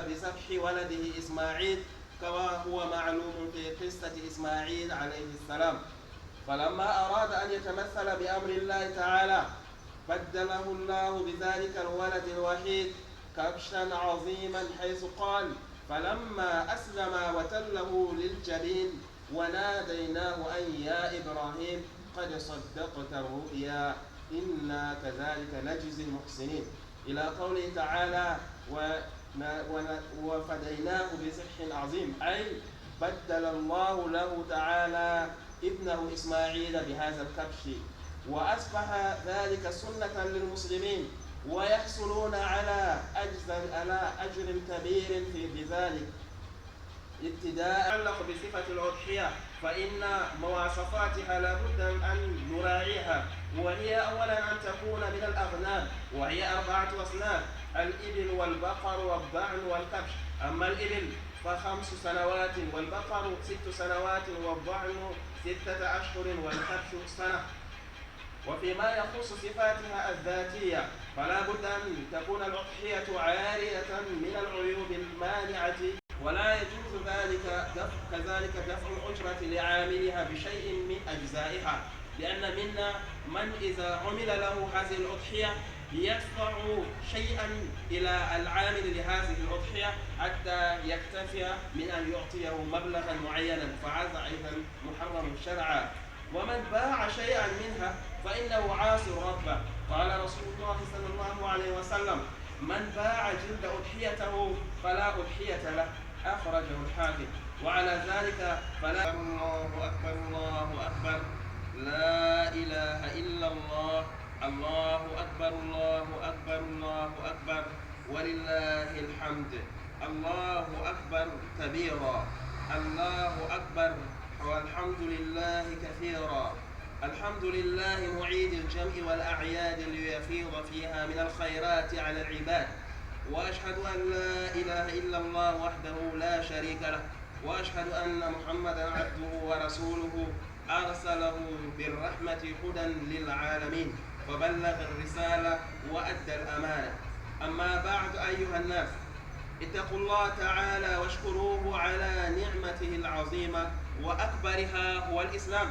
بذبح ولده إسماعيل كما هو معلوم في قصة إسماعيل عليه السلام. فلما أراد أن يتمثل بأمر الله تعالى بدله الله بذلك الولد الوحيد كبشا عظيما، حيث قال: فلما أسلم وتله للجبين وناديناه أن يا إبراهيم قد صدقت الرؤيا إنا كذلك نجزي المحسنين، إلى قوله تعالى: وفديناه بذبح عظيم، أي بدل الله له تعالى ابنه إسماعيل بهذا الكبش، وأصبح ذلك سنة للمسلمين، ويحصلون على أجر كبير بذلك. ابتداء يتعلق بصفة الأضحية، فإن مواصفاتها لابد أن نراعيها، وهي أولا أن تكون من الأغنام، وهي 4 أصناف: الإبل والبقر والضأن والكبش. أما الإبل ف5 سنوات، والبقر 6 سنوات، والضأن 6 أشهر، والكبش سنة. وفيما يخص صفاتها الذاتية فلا بد أن تكون الأضحية عارية من العيوب المانعة، ولا يجوز كذلك دفع الأجرة لعاملها بشيء من أجزائها، لأن منا من إذا عمل له هذه الأضحية يدفع شيئا إلى العامل لهذه الأضحية حتى يكتفي من أن يعطيه مبلغا معينا، فهذا أيضا محرم شرعا. ومن باع شيئا منها فإنه عاصي ربه. قال رسول الله صلى الله عليه وسلم: من باع جلد أضحيته فلا أضحية له، أخرجه الحاكم. وعلى ذلك فلا الله أكبر الله أكبر، لا إله إلا الله، الله أكبر الله أكبر الله أكبر، ولله الحمد، الله أكبر كبيرا، الله أكبر، والحمد لله كثيرا. الحمد لله معيد الجمع والأعياد ليفيض فيها من الخيرات على العباد. وأشهد أن لا إله إلا الله وحده لا شريك له، وأشهد أن محمدا عبده ورسوله أرسله بالرحمة هدى للعالمين، فبلغ الرسالة وأدى الأمانة. أما بعد أيها الناس، اتقوا الله تعالى واشكروه على نعمته العظيمة، وأكبرها هو الإسلام.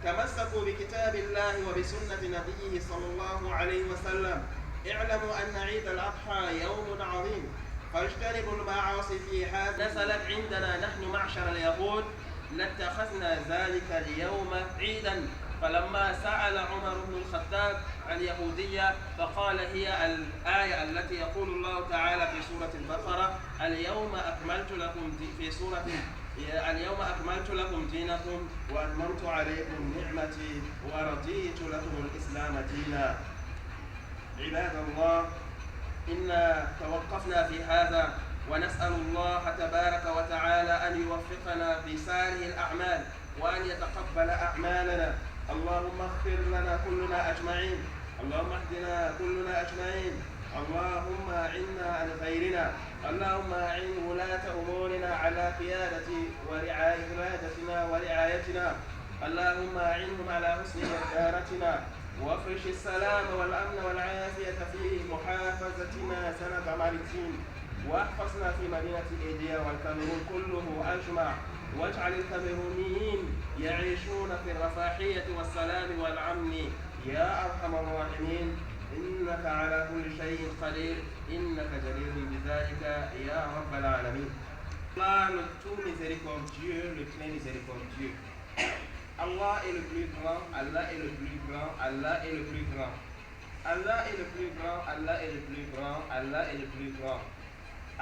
تمسكوا بكتاب الله وبسنة نبيه صلى الله عليه وسلم. اعلموا أن عيد الأضحى يوم عظيم، فاجتنبوا المعاصي في هذا. نزلت عندنا نحن معشر اليهود لاتخذنا ذلك اليوم عيدا، فلما سأل عمر بن الخطاب اليهودية فقال: هي الآية التي يقول الله تعالى في سورة البقرة: اليوم أكملت لكم في سورة اليوم أكملت لكم دينكم وأتممت عليكم نعمتي ورضيت لكم الإسلام دينا. عباد الله، إنا توقفنا في هذا، ونسأل الله تبارك وتعالى أن يوفقنا في سائر الأعمال، وأن يتقبل أعمالنا. اللهم اغفر لنا كلنا أجمعين، اللهم اهدنا كلنا أجمعين، اللهم أعنا عن غيرنا، اللهم أعن ولاة أمورنا على قيادتنا ورعايتنا، اللهم أعنهم على حسن إدارتنا، وافرش السلام والأمن والعافية في محافظتنا سنة مرتين، واحفظنا في مدينة إيديا والكاميرون كله أجمع، واجعل الكاميرونيين يعيشون في الرفاهية والسلام والأمن يا أرحم الراحمين، إنك على كل شيء قدير، إنك جدير بذلك يا رب العالمين. Allah le tout miséricordieux, le très miséricordieux. Allah est le plus grand, Allah est le plus grand, Allah est le plus grand. Allah est le plus grand, Allah est le plus grand, Allah est le plus grand.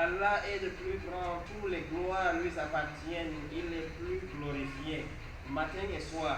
Allah est le plus grand, tous les gloires lui appartiennent, il est plus glorifié, matin et soir.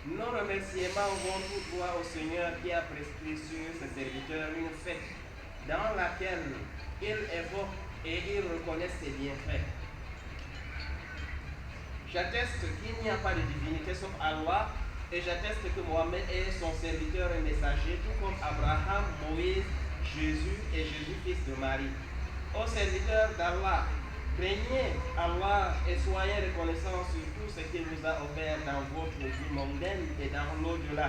Nos remerciements vont tout droit au Seigneur qui a prescrit sur ses serviteurs une fête dans laquelle il évoque et il reconnaît ses bienfaits. J'atteste qu'il n'y a pas de divinité sauf Allah, et j'atteste que Mohammed est son serviteur et messager, tout comme Abraham, Moïse, Jésus et Jésus, fils de Marie. Ô serviteurs d'Allah, craignez Allah et soyez reconnaissants sur tout ce qu'il vous a offert dans votre vie mondaine et dans l'au-delà,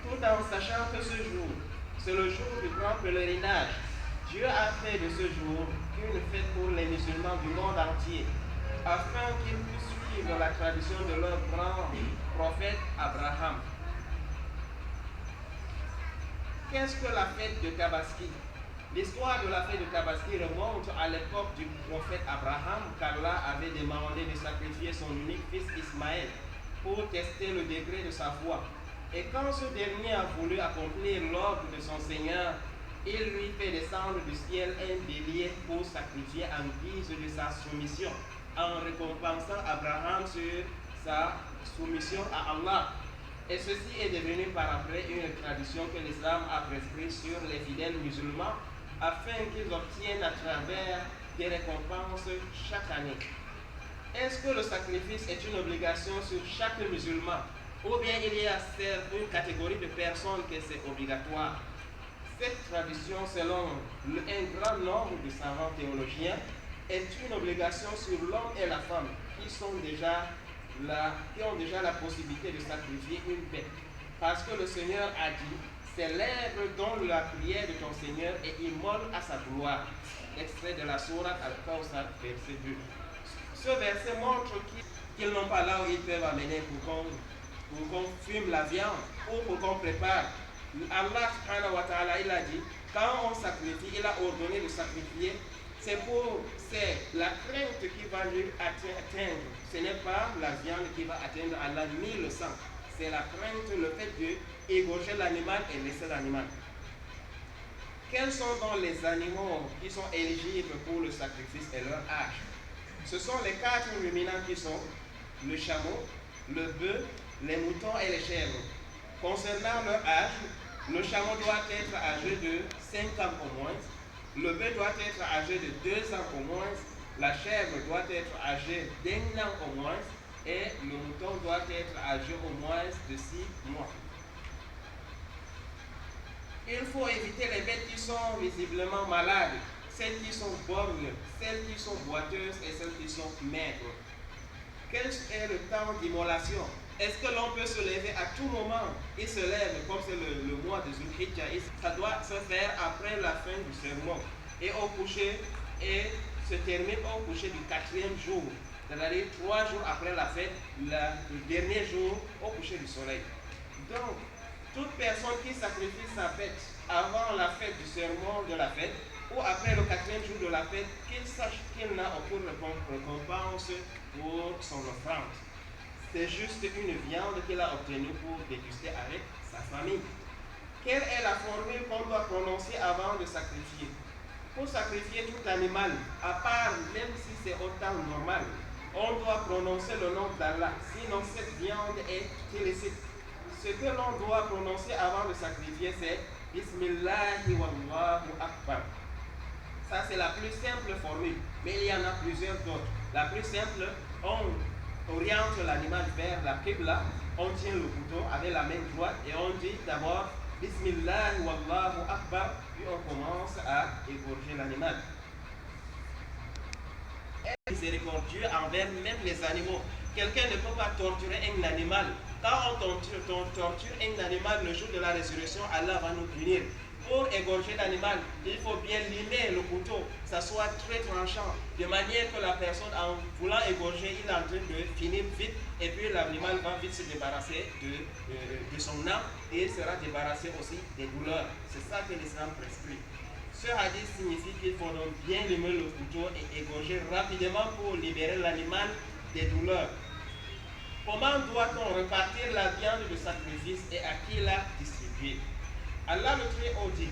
tout en sachant que ce jour, c'est le jour du grand pèlerinage. Dieu a fait de ce jour une fête pour les musulmans du monde entier, afin qu'ils puissent suivre la tradition de leur grand prophète Abraham. Qu'est-ce que la fête de Tabaski? L'histoire de la fête de Tabaski remonte à l'époque du prophète Abraham, qu'Allah avait demandé de sacrifier son unique fils Ismaël pour tester le degré de sa foi. Et quand ce dernier a voulu accomplir l'ordre de son Seigneur, il lui fait descendre du ciel un bélier pour sacrifier en guise de sa soumission, en récompensant Abraham sur sa soumission à Allah. Et ceci est devenu par après une tradition que l'islam a prescrite sur les fidèles musulmans afin qu'ils obtiennent à travers des récompenses chaque année. Est-ce que le sacrifice est une obligation sur chaque musulman, ou bien il y a une catégorie de personnes que c'est obligatoire? Cette tradition, selon un grand nombre de savants théologiens, est une obligation sur l'homme et la femme qui ont déjà la possibilité de sacrifier une bête. Parce que le Seigneur a dit, célèbre donc la prière de ton Seigneur et immole à sa gloire. Extrait de la sourate Al-Kawthar, verset 2. Ce verset montre qu'ils n'ont pas là où ils peuvent amener pour qu'on fume la viande ou pour qu'on prépare. Allah subhanahu wa ta'ala, il a dit, quand on sacrifie, il a ordonné de sacrifier, c'est la crainte qui va lui atteindre. Ce n'est pas la viande qui va atteindre Allah ni le sang. C'est la crainte, le fait d'égorger l'animal et laisser l'animal. Quels sont donc les animaux qui sont éligibles pour le sacrifice et leur âge? Ce sont les 4 ruminants qui sont le chameau, le bœuf, les moutons et les chèvres. Concernant leur âge, le chameau doit être âgé de 5 ans au moins, le bœuf doit être âgé de 2 ans au moins, la chèvre doit être âgée d'1 an au moins, et le mouton doit être âgé au moins de 6 mois. Il faut éviter les bêtes qui sont visiblement malades, celles qui sont borgnes, celles qui sont boiteuses et celles qui sont maigres. Quel est le temps d'immolation? Est-ce que l'on peut se lever à tout moment? Il se lève, comme c'est le mois de Zulhijja, ça doit se faire après la fin du sermon et au coucher, et se termine au coucher du 4e jour, c'est-à-dire 3 jours après la fête, le dernier jour au coucher du soleil. Donc, toute personne qui sacrifie sa fête avant la fête du sermon de la fête ou après le 4e jour de la fête, qu'il sache qu'il n'a aucune récompense pour son offrande. C'est juste une viande qu'il a obtenue pour déguster avec sa famille. Quelle est la formule qu'on doit prononcer avant de sacrifier? Pour sacrifier tout animal, à part, même si c'est au temps normal, on doit prononcer le nom d'Allah, sinon cette viande est illicite. Ce que l'on doit prononcer avant de sacrifier, c'est Bismillahi wallahu akbar. Ça, c'est la plus simple formule, mais il y en a plusieurs d'autres. La plus simple, on oriente l'animal vers la Qibla, on tient le couteau avec la main droite et on dit d'abord Bismillah wallahu akbar, puis on commence à égorger l'animal. Est miséricordieux envers même les animaux. Quelqu'un ne peut pas torturer un animal. Quand on torture un animal le jour de la résurrection, Allah va nous punir. Pour égorger l'animal, il faut bien limer le couteau, que ça soit très tranchant, de manière que la personne, en voulant égorger, il est en train de finir vite, et puis l'animal va vite se débarrasser de son âme, et il sera débarrassé aussi des douleurs. C'est ça que l'islam prescrit. Ce hadith signifie qu'il faut donc bien limer le couteau et égorger rapidement pour libérer l'animal des douleurs. Comment doit-on répartir la viande de sacrifice et à qui la distribuer? Allah le Très-Haut dit,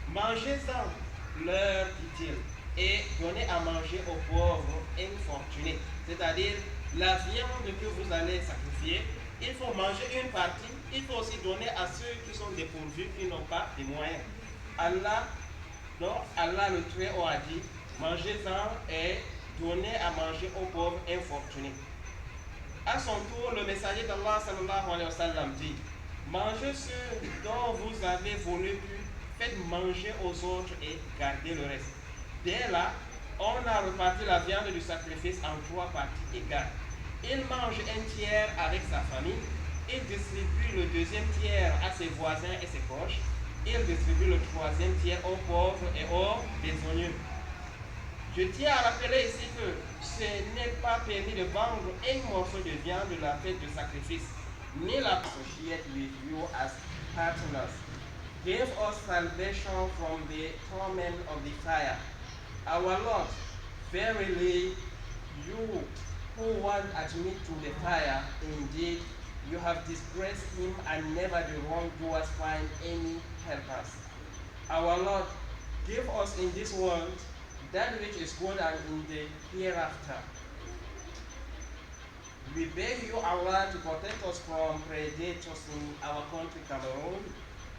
mangez-en, leur dit-il, et donnez à manger aux pauvres infortunés. C'est-à-dire, la viande que vous allez sacrifier, il faut manger une partie, il faut aussi donner à ceux qui sont dépourvus, qui n'ont pas de moyens. Allah le Très-Haut a dit, mangez-en et donnez à manger aux pauvres infortunés. À son tour, le messager d'Allah sallallahu alayhi wa sallam dit, mangez ce dont vous avez voulu, faites manger aux autres et gardez le reste. Dès là, on a reparti la viande du sacrifice en 3 parties égales. Il mange un tiers avec sa famille, il distribue le 2e tiers à ses voisins et ses proches, il distribue le troisième tiers aux pauvres et aux besogneux. Je tiens à rappeler ici que ce n'est pas permis de vendre un morceau de viande de la fête de sacrifice, ni la associate with you as partners. Give us salvation from the torment of the fire. Our Lord, verily, you who want admit to the fire, indeed, you have disgraced him, and never the wrongdoers find any helpers. Our Lord, give us in this world that which is good, and in the hereafter. We beg you, Allah, to protect us from predators in our country, Cameroon.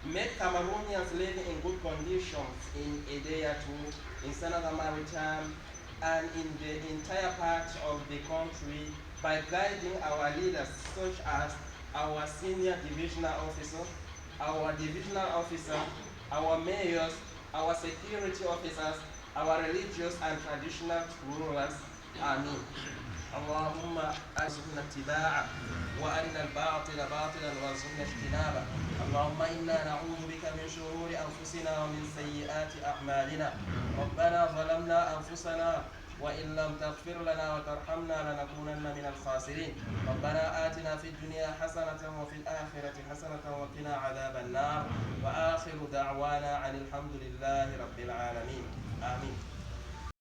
Make Cameroonians live in good conditions in Edea too, in Senegal Maritime, and in the entire part of the country by guiding our leaders, such as our senior divisional officer, our divisional officer, our mayors, our security officers, our religious and traditional rulers. Amen. اللهم ارزقنا اتباعه وارنا الباطل باطلا وارزقنا اجتنابه. اللهم انا نعوذ بك من شرور انفسنا ومن سيئات اعمالنا. ربنا ظلمنا انفسنا وان لم تغفر لنا وترحمنا لنكونن من الخاسرين. ربنا آتنا في الدنيا حسنة وفي الآخرة حسنة وقنا عذاب النار. وآخر دعوانا عن الحمد لله رب العالمين. آمين.